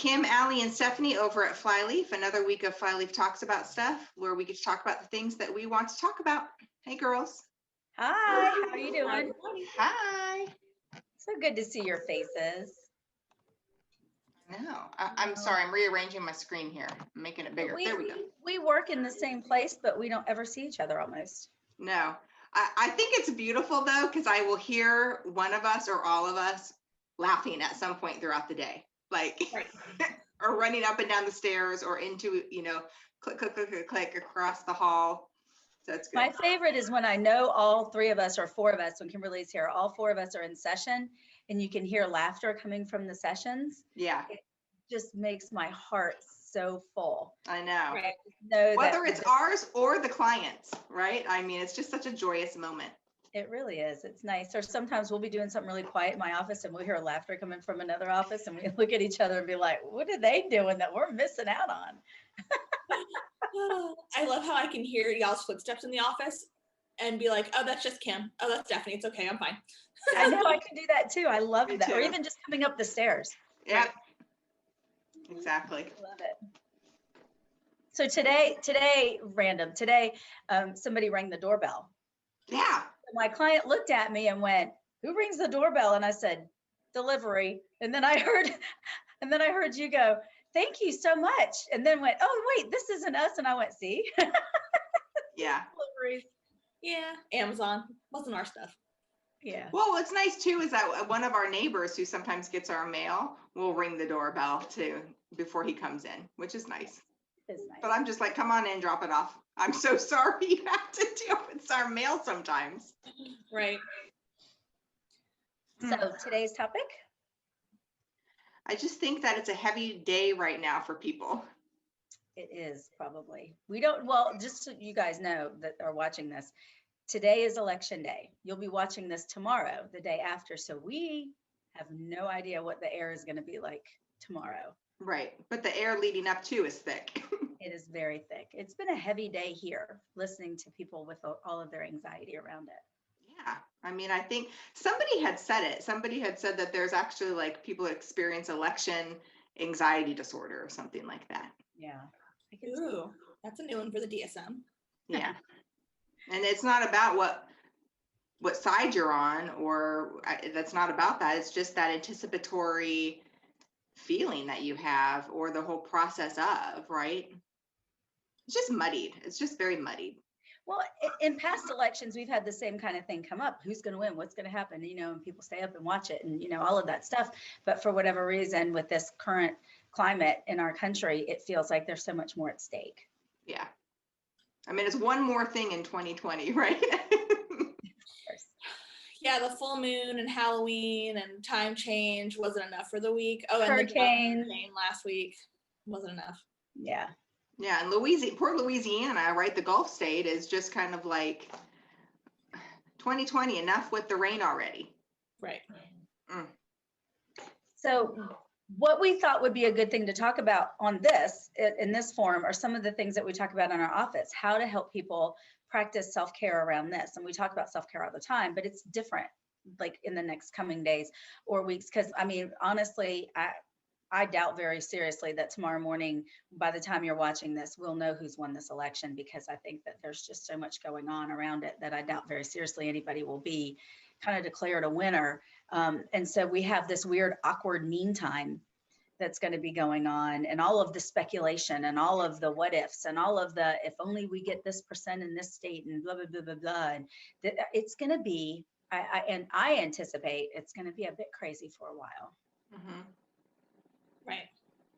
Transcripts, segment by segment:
Kim, Allie, and Stephanie over at Flyleaf. Another week of Flyleaf Talks About Stuff, where we get to talk about the things that we want to talk about. Hey, girls. Hi, how are you doing? Hi. So good to see your faces. No, I'm sorry. I'm rearranging my screen here. I'm making it bigger. There we go. We work in the same place, but we don't ever see each other almost. No, I think it's beautiful though, because I will hear one of us or all of us laughing at some point throughout the day, like, or running up and down the stairs or into, click, click, click, click, click across the hall. So that's good. My favorite is when I know all three of us or four of us, when Kimberly's here, all four of us are in session and you can hear laughter coming from the sessions. Yeah. It just makes my heart so full. I know. Right. Whether it's ours or the clients, right? I mean, it's just such a joyous moment. It really is. It's nice. Or sometimes we'll be doing something really quiet in my office and we'll hear laughter coming from another office and we look at each other and be like, what are they doing that we're missing out on? I love how I can hear y'all's footsteps in the office and be like, oh, that's just Kim. Oh, that's Stephanie. It's okay. I'm fine. I know I can do that too. I love Me that. too. Or even just coming up the stairs. Yeah. Right. Exactly. Love it. So today, somebody rang the doorbell. Yeah. My client looked at me and went, who rings the doorbell? And I said, delivery. And then I heard you go, thank you so much. And then went, oh, wait, this isn't us. And I went, see? Yeah. Deliveries. Yeah. Amazon. Wasn't our stuff. Yeah. Well, what's nice too is that one of our neighbors who sometimes gets our mail will ring the doorbell too before he comes in, which is nice. It's nice. But I'm just like, come on in, drop it off. I'm so sorry you have to deal with our mail sometimes. Right. So today's topic? I just think that it's a heavy day right now for people. It is probably. Well, just so you guys know that are watching this, today is election day. You'll be watching this tomorrow, the day after. So we have no idea what the air is going to be like tomorrow. Right. But the air leading up to is thick. It is very thick. It's been a heavy day here, listening to people with all of their anxiety around it. Yeah. I mean, I think somebody had said it. Somebody had said that there's actually like people that experience election anxiety disorder or something like that. Yeah. Ooh, that's a new one for the DSM. Yeah. And it's not about what side you're on, or that's not about that. It's just that anticipatory feeling that you have, or the whole process of, right? It's just muddied. It's just very muddied. Well, in past elections, we've had the same kind of thing come up. Who's going to win? What's going to happen? And people stay up and watch it and, all of that stuff. But for whatever reason, with this current climate in our country, it feels like there's so much more at stake. Yeah. I mean, it's one more thing in 2020, right? Yeah, the full moon and Halloween and time change wasn't enough for the week. Oh, and hurricane last week wasn't enough. Yeah. Yeah, and poor Louisiana, right? The Gulf state is just kind of like 2020, enough with the rain already. Right. Mm. So what we thought would be a good thing to talk about in this forum are some of the things that we talk about in our office, how to help people practice self-care around this. And we talk about self-care all the time, but it's different like in the next coming days or weeks. Because I mean, honestly, I doubt very seriously that tomorrow morning, by the time you're watching this, we'll know who's won this election, because I think that there's just so much going on around it that I doubt very seriously anybody will be kind of declared a winner. And so we have this weird, awkward meantime that's going to be going on, and all of the speculation and all of the what ifs and all of the, if only we get this percent in this state and blah, blah, blah, blah, blah. And it's going to be, I anticipate it's going to be a bit crazy for a while. Mm-hmm. Right.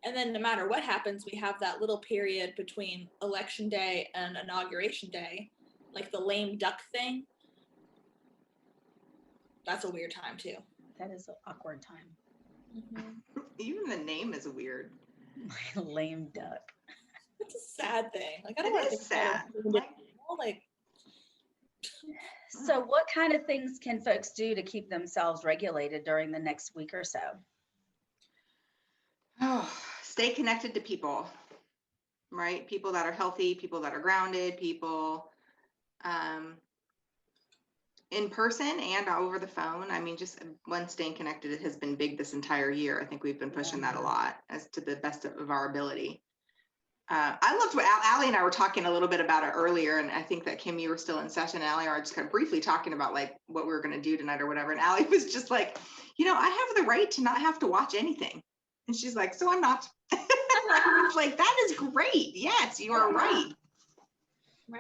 And then no matter what happens, we have that little period between election day and inauguration day, like the lame duck thing. That's a weird time too. That is an awkward time. Mm-hmm. Even the name is weird. Lame duck. It's a sad thing. Like, I don't It want is to sad. So what kind of things can folks do to keep themselves regulated during the next week or so? Oh, stay connected to people, right? People that are healthy, people that are grounded, people, in person and over the phone. I mean, just one, staying connected has been big this entire year. I think we've been pushing that a lot as to the best of our ability. I loved what Allie and I were talking a little bit about it earlier, and I think that Kim, you were still in session. And Allie and I were just kind of briefly talking about like what we were going to do tonight or whatever. And Allie was just like, you know, I have the right to not have to watch anything. And she's like, so I'm not. I was like, that is great. Yes, you are right.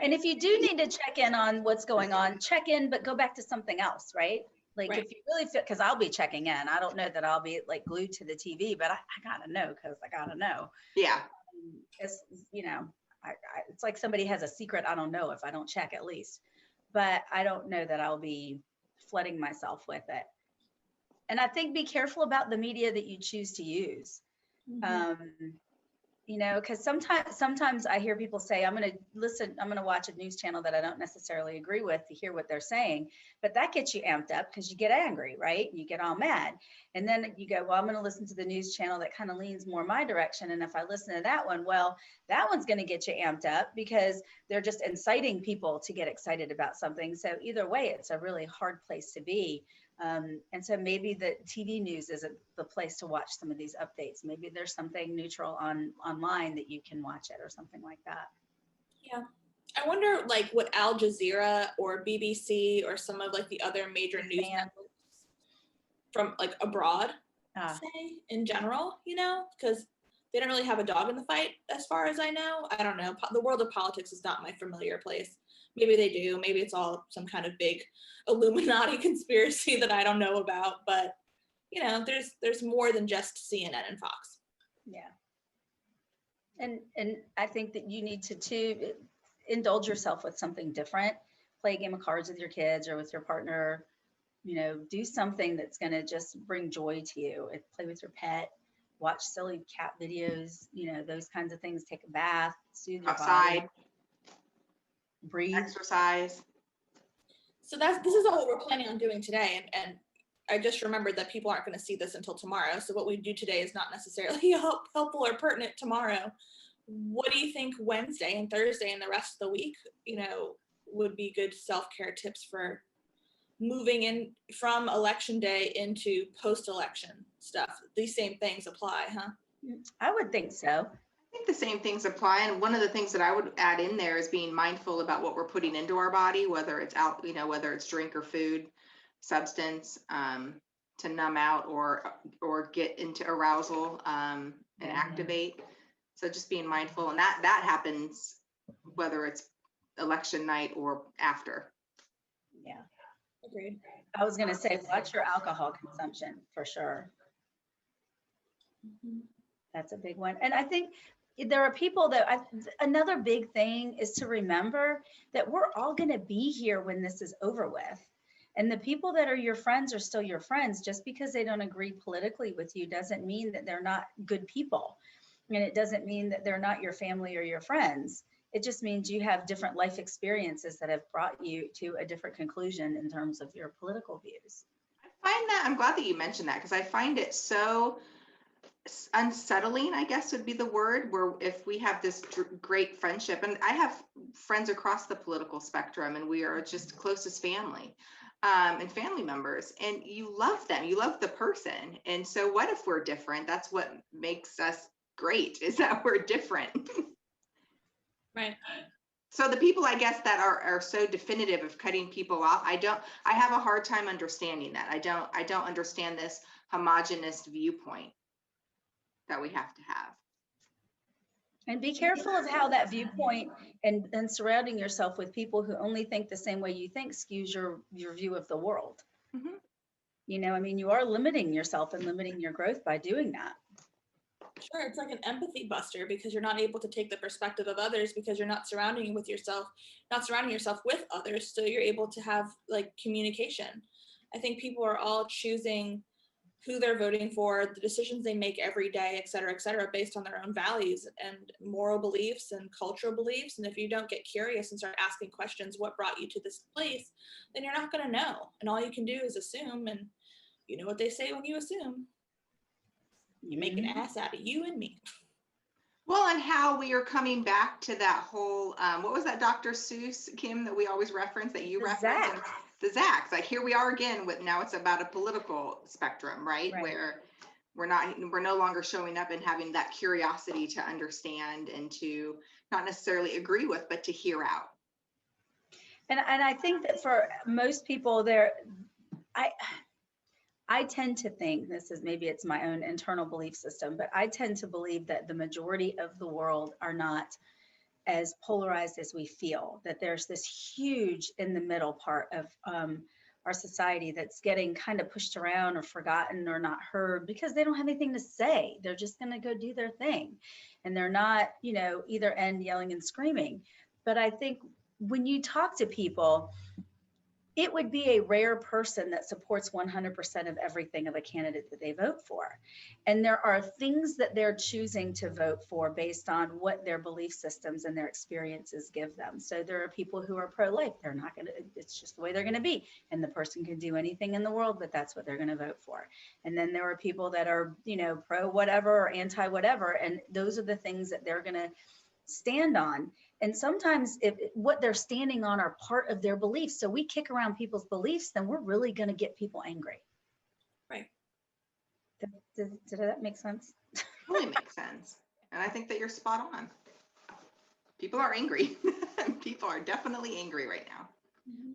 And if you do need to check in on what's going on, check in, but go back to something else, right? Like Right. if you really feel, because I'll be checking in. I don't know that I'll be like glued to the TV, but I gotta know because I gotta know. Yeah. It's, you know, it's like somebody has a secret I don't know if I don't check at least. But I don't know that I'll be flooding myself with it. And I think be careful about the media that you choose to use. You know, because sometimes I hear people say, I'm going to watch a news channel that I don't necessarily agree with to hear what they're saying, but that gets you amped up because you get angry, right? You get all mad. And then you go, well, I'm going to listen to the news channel that kind of leans more my direction. And if I listen to that one, well, that one's going to get you amped up because they're just inciting people to get excited about something. So either way, it's a really hard place to be. And so maybe the TV news isn't the place to watch some of these updates. Maybe there's something neutral online that you can watch it or something like that. Yeah. I wonder like what Al Jazeera or BBC or some of like the other major news networks from like abroad say in general, you know, because they don't really have a dog in the fight as far as I know. I don't know. The world of politics is not my familiar place. Maybe they do. Maybe it's all some kind of big Illuminati conspiracy that I don't know about. But, you know, there's more than just CNN and Fox. Yeah. And I think that you need to too indulge yourself with something different. Play a game of cards with your kids or with your partner. You know, do something that's going to just bring joy to you. Play with your pet. Watch silly cat videos. You know, those kinds of things. Take a bath. Soothe your Outside. body. Breathe. Exercise. So this is all what we're planning on doing today. And I just remembered that people aren't going to see this until tomorrow. So what we do today is not necessarily helpful or pertinent tomorrow. What do you think Wednesday and Thursday and the rest of the week, you know, would be good self-care tips for moving in from election day into post-election stuff? These same things apply, huh? I would think so. I think the same things apply. And one of the things that I would add in there is being mindful about what we're putting into our body, whether it's out, you know, whether it's drink or food, substance, to numb out or get into arousal and activate. So just being mindful, and that happens whether it's election night or after. Yeah. Agreed. I was going to say, watch your alcohol consumption for sure. That's a big one. And I think there are people that another big thing is to remember that we're all going to be here when this is over with. And the people that are your friends are still your friends. Just because they don't agree politically with you doesn't mean that they're not good people. And it doesn't mean that they're not your family or your friends. It just means you have different life experiences that have brought you to a different conclusion in terms of your political views. I find that, I'm glad that you mentioned that, because I find it so unsettling, I guess would be the word, where if we have this great friendship, and I have friends across the political spectrum, and we are just close as family and family members, and you love them, you love the person. And so what if we're different? That's what makes us great, is that we're different. Right. So the people, I guess, that are so definitive of cutting people off, I have a hard time understanding that. I don't understand this homogenous viewpoint that we have to have. And be careful of how that viewpoint and surrounding yourself with people who only think the same way you think skews your view of the world. Mm-hmm. You know, I mean, you are limiting yourself and limiting your growth by doing that. Sure, it's like an empathy buster because you're not able to take the perspective of others because you're not surrounding yourself with others. So you're able to have like communication. I think people are all choosing who they're voting for, the decisions they make every day, et cetera, based on their own values and moral beliefs and cultural beliefs. And if you don't get curious and start asking questions, what brought you to this place, then you're not going to know. And all you can do is assume. And you know what they say when you assume. You make an ass out of you and me. Well, and how we are coming back to that whole, what was that Dr. Seuss, Kim, that we always reference, that you reference? the Zacks. Like here we are again with, now it's about a political spectrum, right? Right. Where we're no longer showing up and having that curiosity to understand and to not necessarily agree with, but to hear out. And I think that for most people I tend to think, this is maybe it's my own internal belief system, but I tend to believe that the majority of the world are not as polarized as we feel, that there's this huge in the middle part of our society that's getting kind of pushed around or forgotten or not heard because they don't have anything to say. They're just going to go do their thing. And they're not, either end yelling and screaming. But I think when you talk to people, it would be a rare person that supports 100% of everything of a candidate that they vote for. And there are things that they're choosing to vote for based on what their belief systems and their experiences give them. So there are people who are pro-life. They're not going to, it's just the way they're going to be. And the person can do anything in the world, but that's what they're going to vote for. And then there are people that are, pro whatever or anti whatever. And those are the things that they're going to stand on. And sometimes if what they're standing on are part of their beliefs, so we kick around people's beliefs, then we're really going to get people angry. Right. Did that make sense? Totally makes sense. And I think that you're spot on. People are angry. People are definitely angry right now. Mhm.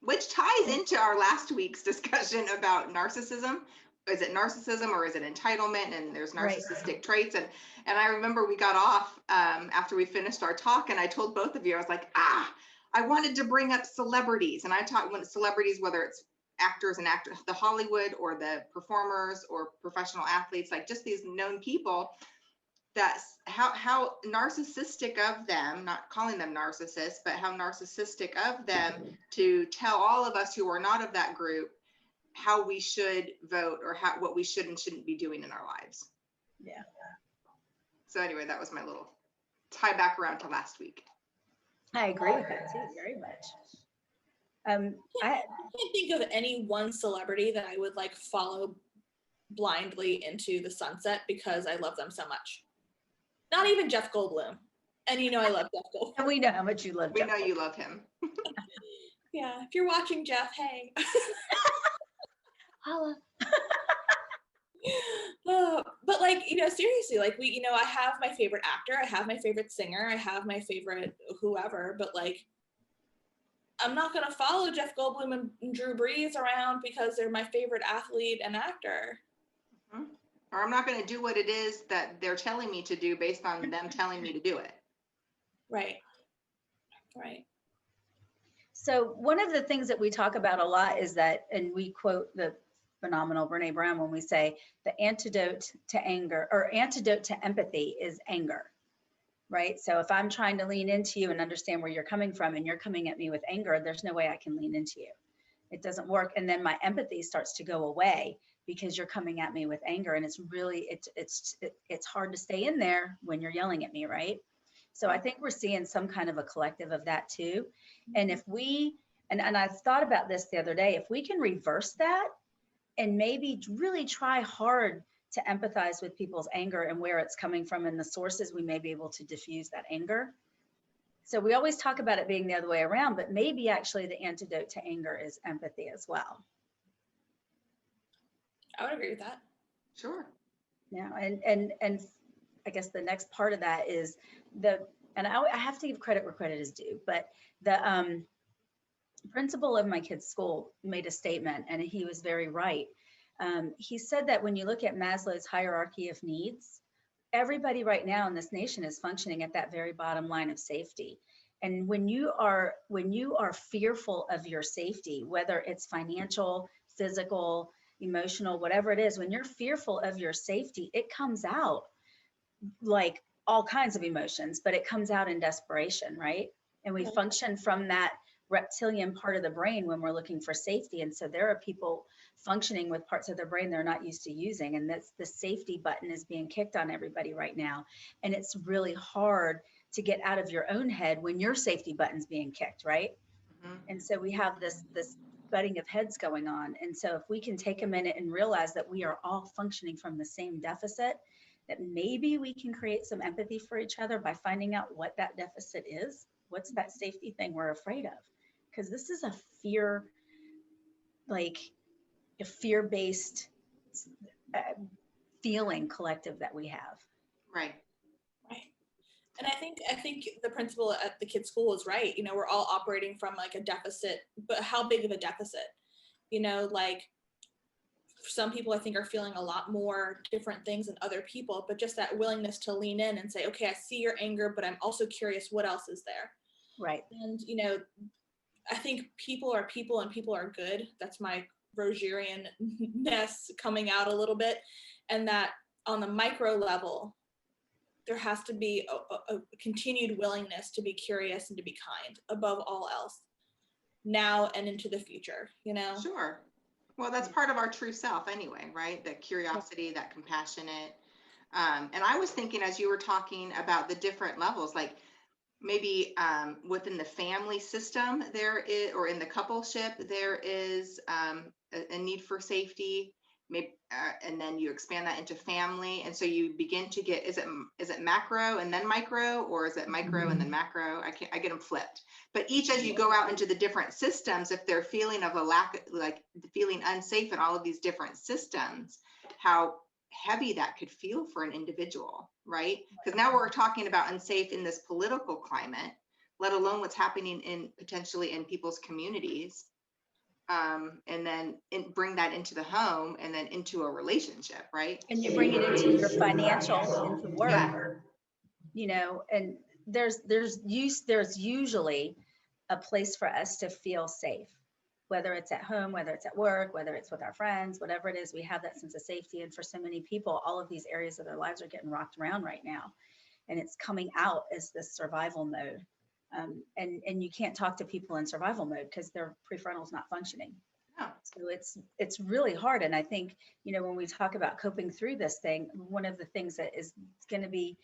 Which ties into our last week's discussion about narcissism. Is it narcissism or is it entitlement? And there's narcissistic traits. And I remember we got off after we finished our talk, and I told both of you, I was like, I wanted to bring up celebrities. And I talk when celebrities, whether it's actors and actors, the Hollywood or the performers or professional athletes, like just these known people, that's how narcissistic of them, not calling them narcissists, but how narcissistic of them to tell all of us who are not of that group how we should vote or what we should and shouldn't be doing in our lives. Yeah. So anyway, that was my little tie back around to last week. I agree with that too, very much. I can't think of any one celebrity that I would like follow blindly into the sunset because I love them so much. Not even Jeff Goldblum. And I love Jeff Goldblum. And we know how much you love We Jeff. know you love him. Yeah, if you're watching, Jeff, hey. Holla. But seriously, I have my favorite actor, I have my favorite singer, I have my favorite whoever, but I'm not gonna follow Jeff Goldblum and Drew Brees around because they're my favorite athlete and actor. Mm-hmm. Or I'm not gonna do what it is that they're telling me to do based on them telling me to do it. Right. So one of the things that we talk about a lot is that, and we quote the phenomenal Brene Brown when we say the antidote to anger or antidote to empathy is anger, right? So if I'm trying to lean into you and understand where you're coming from and you're coming at me with anger, there's no way I can lean into you. It doesn't work. And then my empathy starts to go away because you're coming at me with anger. And it's really, it's hard to stay in there when you're yelling at me, right? So I think we're seeing some kind of a collective of that too. And if we, and I thought about this the other day, if we can reverse that and maybe really try hard to empathize with people's anger and where it's coming from and the sources, we may be able to diffuse that anger. So we always talk about it being the other way around, but maybe actually the antidote to anger is empathy as well. I would agree with that. Sure. Yeah, and I guess the next part of that is and I have to give credit where credit is due, but the principal of my kid's school made a statement, and he was very right. He said that when you look at Maslow's hierarchy of needs, everybody right now in this nation is functioning at that very bottom line of safety. And when you are fearful of your safety, whether it's financial, physical, emotional, whatever it is, when you're fearful of your safety, it comes out like all kinds of emotions, but it comes out in desperation, right? And we function from that reptilian part of the brain when we're looking for safety. And so there are people functioning with parts of their brain they're not used to using. And that's the safety button is being kicked on everybody right now. And it's really hard to get out of your own head when your safety button's being kicked, right? Mm-hmm. And so we have this butting of heads going on. And so if we can take a minute and realize that we are all functioning from the same deficit, that maybe we can create some empathy for each other by finding out what that deficit is. What's that safety thing we're afraid of? Because this is a fear like a fear-based uh, feeling collective that we have. Right. Right. And I think the principal at the kids' school is right. You know, we're all operating from like a deficit, but how big of a deficit? You know, like some people I think are feeling a lot more different things than other people, but just that willingness to lean in and say, okay, I see your anger, but I'm also curious what else is there. Right. And, you know, I think people are people and people are good. That's my Rogerian-ness coming out a little bit. And that on the micro level, there has to be a continued willingness to be curious and to be kind above all else, now and into the future, you know? Sure. Well, that's part of our true self anyway, right? That curiosity, that compassionate. And I was thinking as you were talking about the different levels, like maybe within the family system there is, or in the coupleship, there is a need for safety. Maybe, and then you expand that into family, and so you begin to get, is it macro and then micro, or is it micro and then macro? I get them flipped. But each, as you go out into the different systems, if they're feeling of a lack, like feeling unsafe in all of these different systems, how heavy that could feel for an individual, right? Because now we're talking about unsafe in this political climate, let alone what's happening in potentially in people's communities. And then bring that into the home and then into a relationship, right? And you bring it into your financial, into work, Yeah. you know, and there's usually a place for us to feel safe, whether it's at home, whether it's at work, whether it's with our friends, whatever it is, we have that sense of safety. And for so many people, all of these areas of their lives are getting rocked around right now. And it's coming out as this survival mode. And you can't talk to people in survival mode because their prefrontal is not functioning. No. So it's really hard. And I think, you know, when we talk about coping through this thing, one of the things that is going to be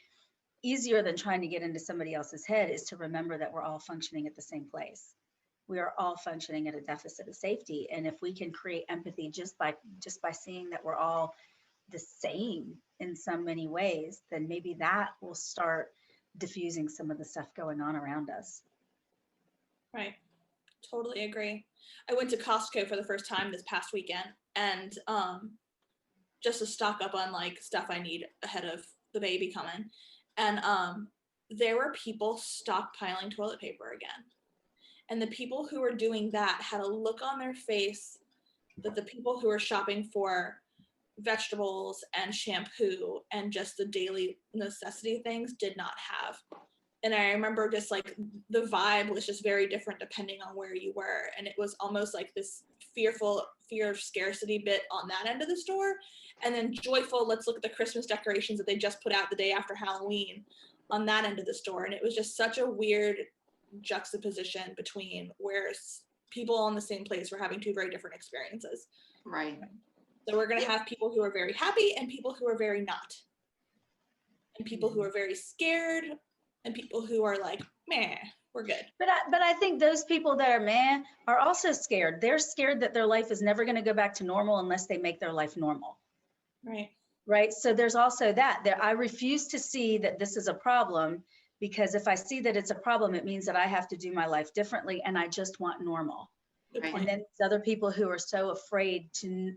easier than trying to get into somebody else's head is to remember that we're all functioning at the same place. We are all functioning at a deficit of safety. And if we can create empathy just by seeing that we're all the same in so many ways, then maybe that will start diffusing some of the stuff going on around us. Right. Totally agree. I went to Costco for the first time this past weekend, and just to stock up on like stuff I need ahead of the baby coming. And there were people stockpiling toilet paper again. And the people who were doing that had a look on their face that the people who were shopping for vegetables and shampoo and just the daily necessity things did not have. And I remember just like the vibe was just very different depending on where you were. And it was almost like this fear of scarcity bit on that end of the store. And then joyful, let's look at the Christmas decorations that they just put out the day after Halloween on that end of the store. And it was just such a weird juxtaposition between where people on the same place were having two very different experiences. Right. So we're going to have people who are very happy and people who are very not. And people who are very scared and people who are like, meh, we're good. But I think those people that are meh are also scared. They're scared that their life is never going to go back to normal unless they make their life normal. Right. Right. So there's also that. I refuse to see that this is a problem, because if I see that it's a problem, it means that I have to do my life differently, and I just want normal. Right. And then there's other people who are so afraid to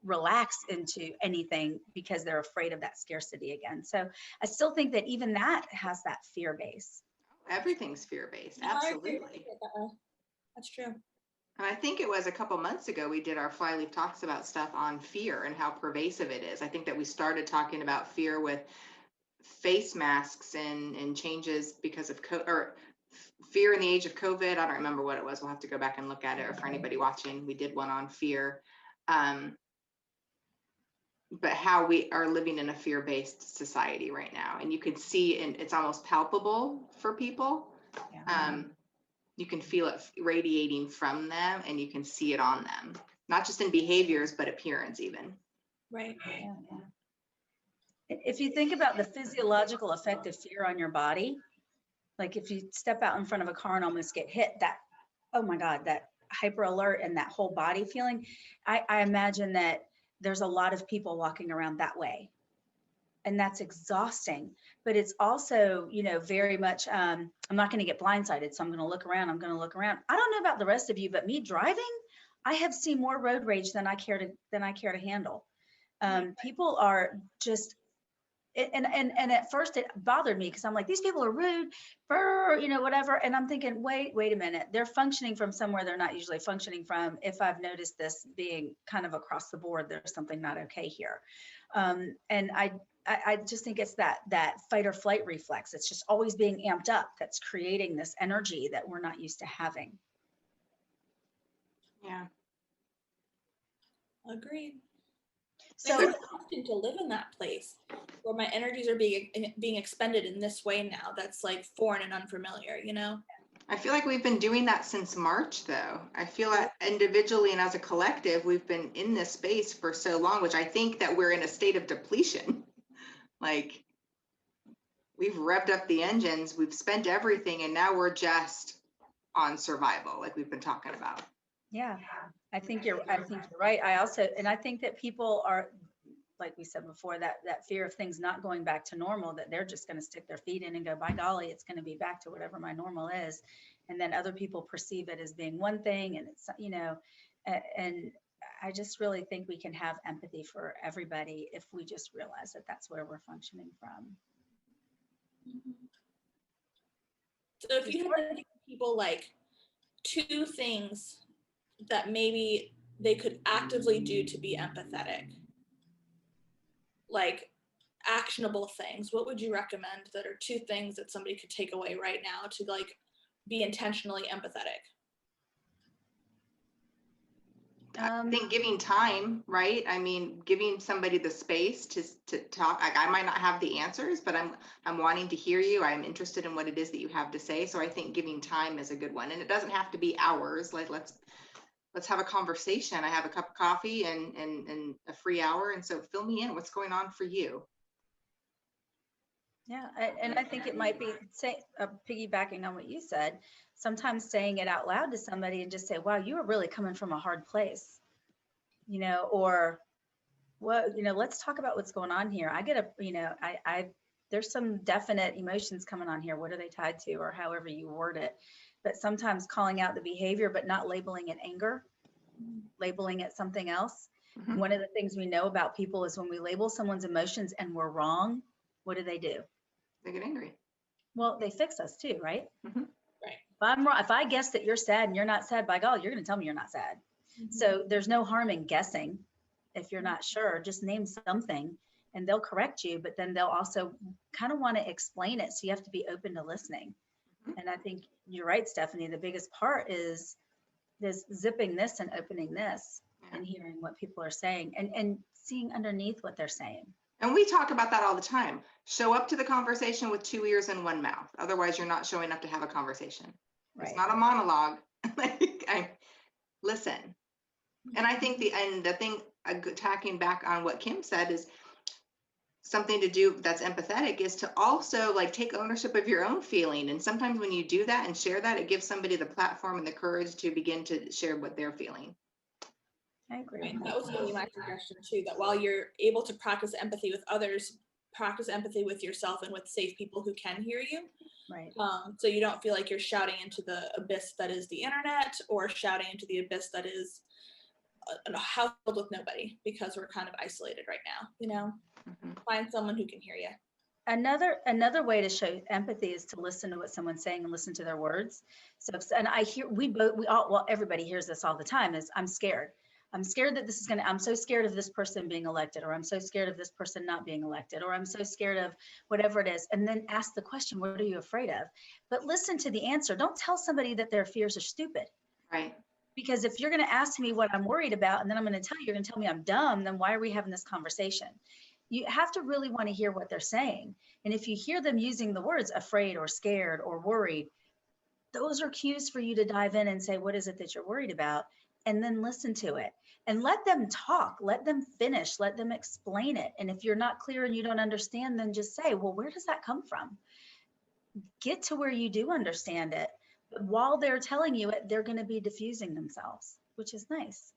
relax into anything because they're afraid of that scarcity again. So I still think that even that has that fear base. Everything's fear-based. Absolutely. That's true. And I think it was a couple months ago we did our Flyleaf Talks about stuff on fear and how pervasive it is. I think that we started talking about fear with face masks and changes because of or fear in the age of COVID. I don't remember what it was. We'll have to go back and look at it. Or for anybody watching, we did one on fear. But how we are living in a fear-based society right now. And you can see, and it's almost palpable for people. Yeah. You can feel it radiating from them, and you can see it on them, not just in behaviors, but appearance even. Right. Yeah. If you think about the physiological effect of fear on your body, like if you step out in front of a car and almost get hit, that, oh my God, that hyper alert and that whole body feeling, I imagine that there's a lot of people walking around that way. And that's exhausting, but it's also, you know, very much, I'm not going to get blindsided. So I'm going to look around. I don't know about the rest of you, but me driving, I have seen more road rage than I care to handle. People are just, and at first it bothered me because I'm like, these people are rude, whatever. And I'm thinking, wait a minute, they're functioning from somewhere they're not usually functioning from. If I've noticed this being kind of across the board, there's something not okay here. And I just think it's that fight or flight reflex. It's just always being amped up. That's creating this energy that we're not used to having. Yeah. Agreed. So it's exhausting to live in that place where my energies are being expended in this way now. That's like foreign and unfamiliar, you know? I feel like we've been doing that since March, though. I feel like individually and as a collective, we've been in this space for so long, which I think that we're in a state of depletion. Like, we've revved up the engines, we've spent everything, and now we're just on survival, like we've been talking about. yeah, I think you're right. I think that people are, like we said before, that fear of things not going back to normal, that they're just going to stick their feet in and go, by golly, it's going to be back to whatever my normal is. And then other people perceive it as being one thing. And it's, and I just really think we can have empathy for everybody if we just realize that that's where we're functioning from. So if you had to give people like 2 things that maybe they could actively do to be empathetic, like actionable things, what would you recommend that are 2 things that somebody could take away right now to like be intentionally empathetic? I think giving time, right? I mean, giving somebody the space to talk. Like, I might not have the answers, but I'm wanting to hear you. I'm interested in what it is that you have to say. So I think giving time is a good one, and it doesn't have to be hours. Like, let's have a conversation. I have a cup of coffee and a free hour, and so fill me in. What's going on for you? Yeah, and I think it might be piggybacking on what you said, sometimes saying it out loud to somebody and just say, wow, you are really coming from a hard place, or what, let's talk about what's going on here. I get there's some definite emotions coming on here. What are they tied to, or however you word it? But sometimes calling out the behavior, but not labeling it anger, labeling it something else. Mhm. One of the things we know about people is when we label someone's emotions and we're wrong, what do? They get angry. Well, they fix us too, right? Mhm. Right. If I'm wrong, if I guess that you're sad and you're not sad, by God, you're going to tell me you're not sad. So there's no harm in guessing. If you're not sure, just name something and they'll correct you, but then they'll also kind of want to explain it. So you have to be open to listening. Mhm. And I think you're right, Stephanie. The biggest part is this zipping this and opening this and hearing what people are saying and seeing underneath what they're saying. And we talk about that all the time. Show up to the conversation with 2 ears and 1 mouth. Otherwise, you're not showing up to have a conversation. Right. It's not a monologue. Listen. And I think the thing, tacking back on what Kim said, is something to do that's empathetic is to also like take ownership of your own feeling. And sometimes when you do that and share that, it gives somebody the platform and the courage to begin to share what they're feeling. I agree. Right. That was going to be my suggestion too, that while you're able to practice empathy with others, practice empathy with yourself and with safe people who can hear you. Right. So you don't feel like you're shouting into the abyss that is the internet, or shouting into the abyss that is a house filled with nobody, because we're kind of isolated right now, Mhm. Find someone who can hear you. Another way to show empathy is to listen to what someone's saying and listen to their words. So, and I hear, everybody hears this all the time, is I'm scared. I'm scared that I'm so scared of this person being elected, or I'm so scared of this person not being elected, or I'm so scared of whatever it is. And then ask the question, what are you afraid of? But listen to the answer. Don't tell somebody that their fears are stupid. Right. Because if you're going to ask me what I'm worried about, and then I'm going to tell you, you're going to tell me I'm dumb, then why are we having this conversation? You have to really want to hear what they're saying. And if you hear them using the words afraid or scared or worried, those are cues for you to dive in and say, what is it that you're worried about? And then listen to it and let them talk, let them finish, let them explain it. And if you're not clear and you don't understand, then just say, well, where does that come from? Get to where you do understand it. But while they're telling you it, they're going to be diffusing themselves, which is nice.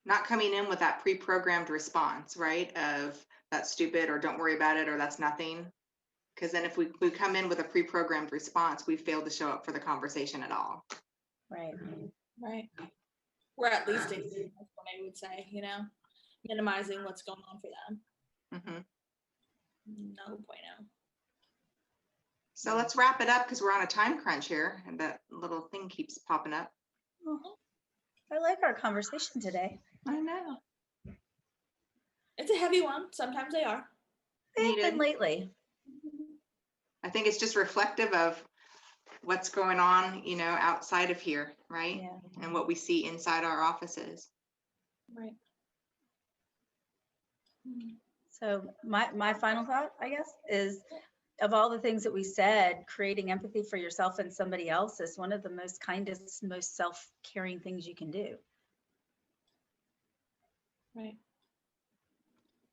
Not coming in with that pre-programmed response, right? Of that's stupid, or don't worry about it, or that's nothing. Because then if we come in with a pre-programmed response, we fail to show up for the conversation at all. Right. Right. We're at least that's what I would say, you know, minimizing what's going on for them. Mhm. No bueno. So let's wrap it up because we're on a time crunch here and that little thing keeps popping up. Oh, I like our conversation today. I know. It's a heavy one. Sometimes they are. They've Needed. been lately. I think it's just reflective of what's going on, you know, outside of here, right? Yeah. And what we see inside our offices. Right. So my final thought, I guess, is of all the things that we said, creating empathy for yourself and somebody else is one of the most kindest, most self-caring things you can do. Right.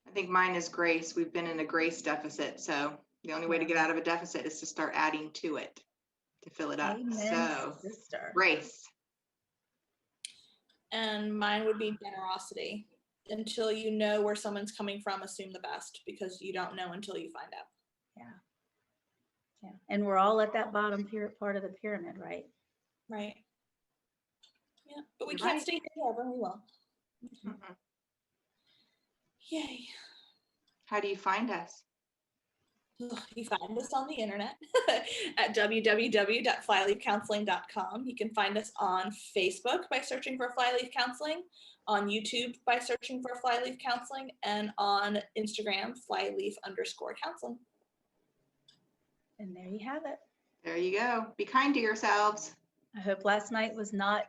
I think mine is grace. We've been in a grace deficit. So the only way to get out of a deficit is to start adding to it to fill it up. Amen, So sister. grace. And mine would be generosity. Until you know where someone's coming from, assume the best, because you don't know until you find out. Yeah. And we're all at that bottom part of the pyramid, right? Right. Yeah. But we You're can't right. stay forever. We will. Mhm. Yay. How do you find us? You find us on the internet at www.flyleafcounseling.com. You can find us on Facebook by searching for Flyleaf Counseling, on YouTube by searching for Flyleaf Counseling, and on Instagram, Flyleaf_counseling. And there you have it. There you go. Be kind to yourselves. I hope last night was not